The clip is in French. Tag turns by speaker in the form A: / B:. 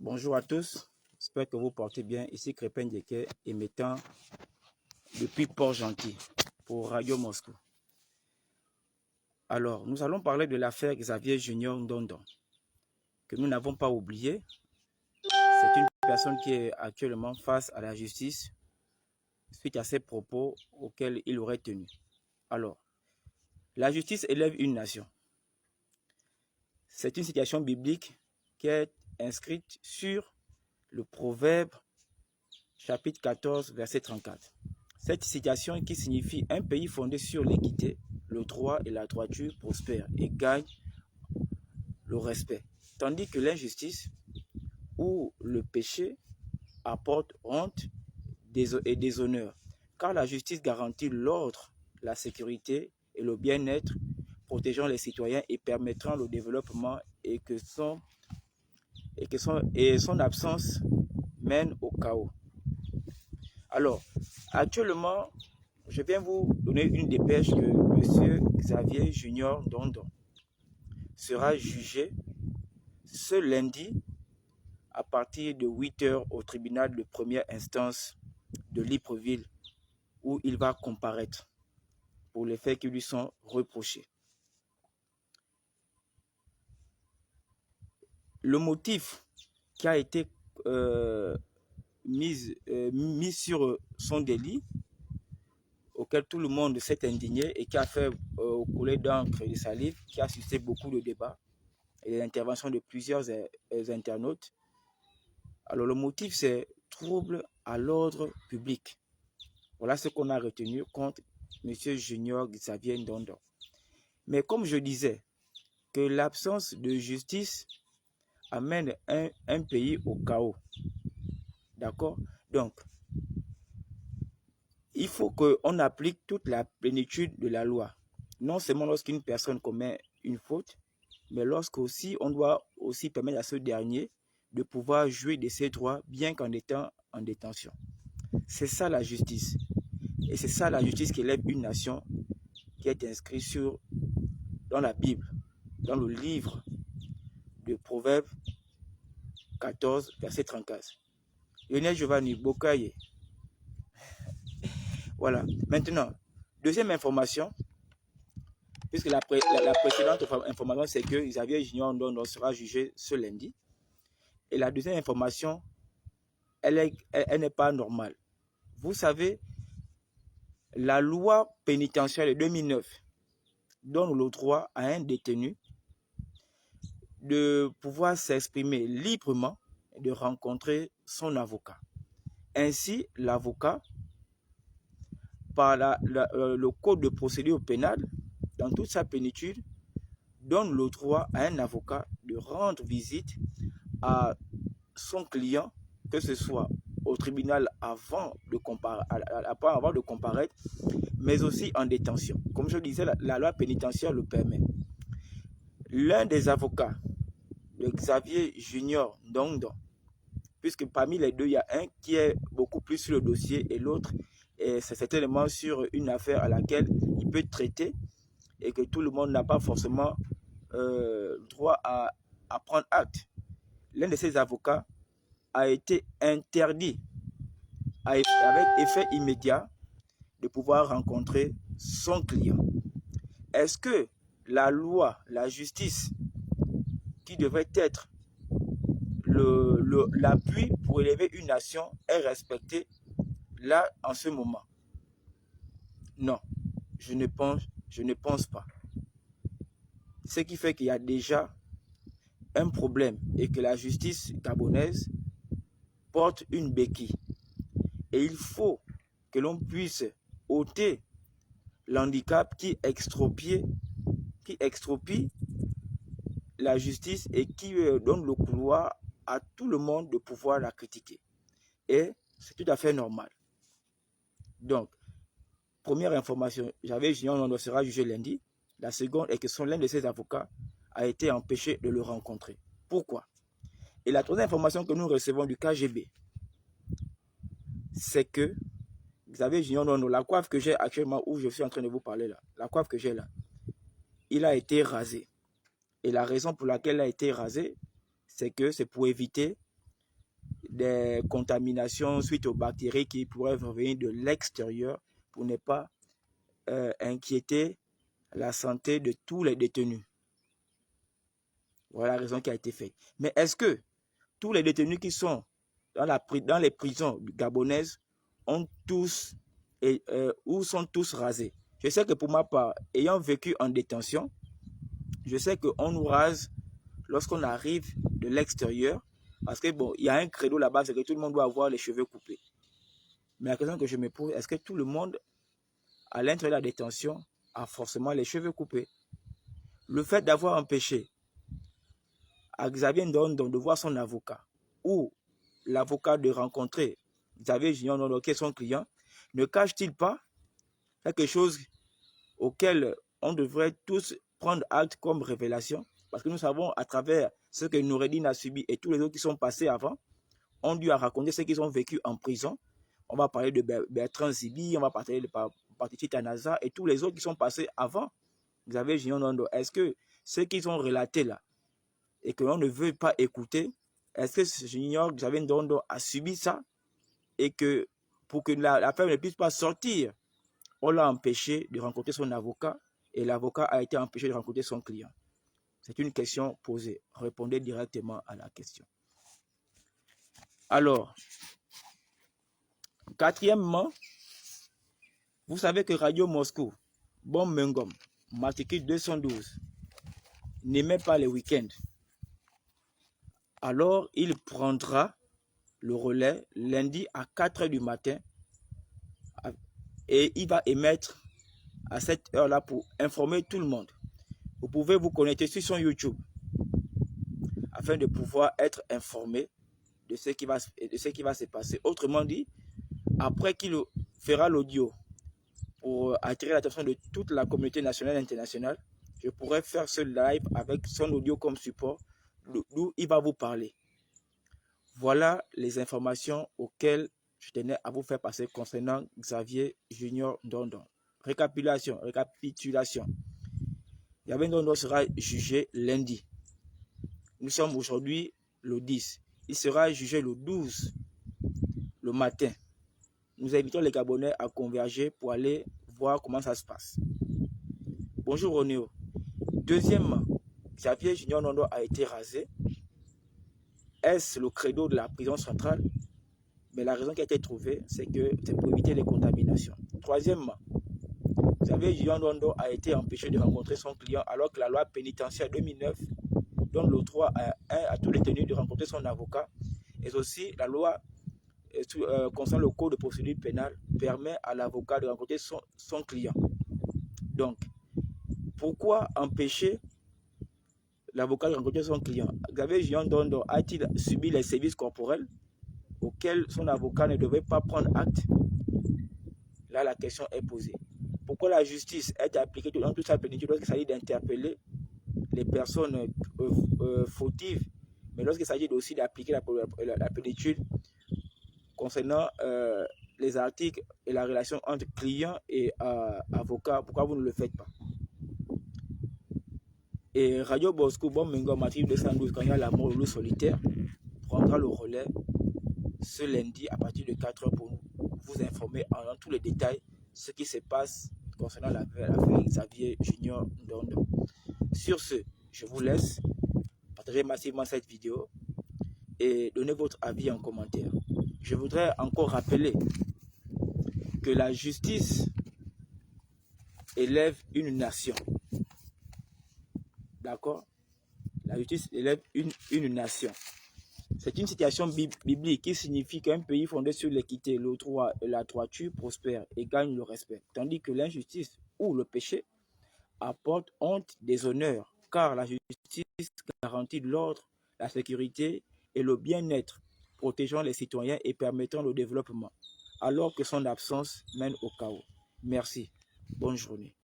A: Bonjour à tous, j'espère que vous portez bien. Ici Crépin Djeke, émettant depuis Port-Gentil pour Radio Moscou. Alors, nous allons parler de l'affaire Xavier Junior Ndondon, que nous n'avons pas oublié. C'est une personne qui est actuellement face à la justice suite à ses propos auxquels il aurait tenu. Alors, la justice élève une nation. C'est une citation biblique qui est inscrite sur le Proverbe chapitre 14, verset 34. Cette citation qui signifie un pays fondé sur l'équité, le droit et la droiture prospère et gagne le respect. Tandis que l'injustice ou le péché apporte honte et déshonneur. Car la justice garantit l'ordre, la sécurité et le bien-être, protégeant les citoyens et permettant le développement et son absence mène au chaos. Alors, actuellement, je viens vous donner une dépêche que M. Xavier Junior Ndondon sera jugé ce lundi à partir de 8 h au tribunal de première instance de Libreville où il va comparaître pour les faits qui lui sont reprochés. Le motif qui a été mis sur son délit, auquel tout le monde s'est indigné et qui a fait couler d'encre et de salive, qui a suscité beaucoup de débats et l'intervention de plusieurs internautes. Alors le motif, c'est trouble à l'ordre public. Voilà ce qu'on a retenu contre M. Junior Xavier Ndondon. Mais comme je disais, que l'absence de justice amène un pays au chaos. D'accord? Donc, il faut qu'on applique toute la plénitude de la loi. Non seulement lorsqu'une personne commet une faute, mais lorsqu'aussi on doit aussi permettre à ce dernier de pouvoir jouir de ses droits bien qu'en étant en détention. C'est ça la justice. Et c'est ça la justice qui élève une nation, qui est inscrite dans la Bible, dans le livre de Proverbe 14, verset 34. Lionel Giovanni Bokaye. Voilà. Maintenant, deuxième information, puisque la précédente information, c'est que Xavier Junior Ndondon sera jugé ce lundi. Et la deuxième information, elle n'est pas normale. Vous savez, la loi pénitentiaire de 2009 donne le droit à un détenu de pouvoir s'exprimer librement et de rencontrer son avocat. Ainsi, l'avocat, par le code de procédure pénale, dans toute sa plénitude, donne le droit à un avocat de rendre visite à son client, que ce soit au tribunal avant de comparaître, mais aussi en détention. Comme je disais, la loi pénitentiaire le permet. L'un des avocats de Xavier Junior Ndondon, puisque parmi les deux, il y a un qui est beaucoup plus sur le dossier et l'autre, c'est certainement sur une affaire à laquelle il peut traiter et que tout le monde n'a pas forcément droit à prendre acte. L'un de ces avocats a été interdit avec effet immédiat de pouvoir rencontrer son client. Est-ce que la loi, la justice, qui devrait être l'appui pour élever une nation, est respectée là en ce moment? Non, je ne pense pas. Ce qui fait qu'il y a déjà un problème et que la justice gabonaise porte une béquille. Et il faut que l'on puisse ôter l'handicap qui expropie la justice et qui donne le couloir à tout le monde de pouvoir la critiquer. Et c'est tout à fait normal. Donc, première information, Xavier Junior Ndondon sera jugé lundi. La seconde est que l'un de ses avocats a été empêché de le rencontrer. Pourquoi? Et la troisième information que nous recevons du KGB, c'est que Xavier Junior Ndondon, la coiffe que j'ai actuellement, où je suis en train de vous parler là, la coiffe que j'ai là, il a été rasé. Et la raison pour laquelle il a été rasé, c'est que c'est pour éviter des contaminations suite aux bactéries qui pourraient venir de l'extérieur pour ne pas inquiéter la santé de tous les détenus. Voilà la raison qui a été faite. Mais est-ce que tous les détenus qui sont dans les prisons gabonaises ont tous ou sont tous rasés? Je sais que pour ma part, ayant vécu en détention, je sais qu'on nous rase lorsqu'on arrive de l'extérieur, parce que bon, il y a un credo là-bas, c'est que tout le monde doit avoir les cheveux coupés. Mais la question que je me pose, est-ce que tout le monde à l'intérieur de la détention a forcément les cheveux coupés? Le fait d'avoir empêché à Xavier Ndondo de voir son avocat ou l'avocat de rencontrer Xavier Junior Ndondo qui est son client, ne cache-t-il pas quelque chose auquel on devrait tous prendre acte comme révélation? Parce que nous savons à travers ce que Noureddine a subi et tous les autres qui sont passés avant, ont dû raconter ce qu'ils ont vécu en prison. On va parler de Bertrand Zibi, on va parler de Patrici Tanaza et tous les autres qui sont passés avant Xavier Junior Ndondo. Est-ce que ce qu'ils ont relaté là et que l'on ne veut pas écouter, est-ce que Junior Xavier Ndondo a subi ça et que pour que la femme ne puisse pas sortir, on l'a empêché de rencontrer son avocat et l'avocat a été empêché de rencontrer son client? C'est une question posée. Répondez directement à la question. Alors, quatrièmement, vous savez que Radio Moscou, Bom Mengom, matricule 212, n'émet pas les week-ends. Alors, il prendra le relais lundi à 4 h du matin et il va émettre à cette heure-là pour informer tout le monde. Vous pouvez vous connecter sur son YouTube afin de pouvoir être informé de ce qui va se passer. Autrement dit, après qu'il fera l'audio pour attirer l'attention de toute la communauté nationale et internationale, je pourrais faire ce live avec son audio comme support, d'où il va vous parler. Voilà les informations auxquelles je tenais à vous faire passer concernant Xavier Junior Ndondo. Récapitulation. Xavier Ndondo sera jugé lundi. Nous sommes aujourd'hui le 10. Il sera jugé le 12, le matin. Nous invitons les Gabonais à converger pour aller voir comment ça se passe. Bonjour Ronéo. Deuxièmement, Xavier Junior Ndondo a été rasé. Est-ce le credo de la prison centrale? Mais la raison qui a été trouvée, c'est que c'est pour éviter les contaminations. Troisièmement, Xavier Junior Ndondo a été empêché de rencontrer son client alors que la loi pénitentiaire 2009 donne le droit à tous les détenus de rencontrer son avocat. Et aussi, la loi concernant le code de procédure pénale permet à l'avocat de rencontrer son client. Donc, pourquoi empêcher l'avocat de rencontrer son client? Xavier Junior Ndondo a-t-il subi les sévices corporels auxquels son avocat ne devait pas prendre acte? Là, la question est posée. Pourquoi la justice est appliquée dans toute sa plénitude lorsqu'il s'agit d'interpeller les personnes fautives, mais lorsqu'il s'agit aussi d'appliquer la plénitude concernant les articles et la relation entre client et avocat, pourquoi vous ne le faites pas? Et Radio Bosco, Bom Mengo, matricule 212, quand il y a la mort au loup solitaire, prendra le relais ce lundi à partir de 4 h pour vous informer en tous les détails ce qui se passe concernant l'affaire Xavier Junior Ndondo. Sur ce, je vous laisse. Partagez massivement cette vidéo et donnez votre avis en commentaire. Je voudrais encore rappeler que la justice élève une nation. D'accord? La justice élève une nation. C'est une citation biblique qui signifie qu'un pays fondé sur l'équité, le droit et la droiture prospère et gagne le respect, tandis que l'injustice ou le péché apporte honte, déshonneur, car la justice garantit l'ordre, la sécurité et le bien-être, protégeant les citoyens et permettant le développement, alors que son absence mène au chaos. Merci. Bonne journée.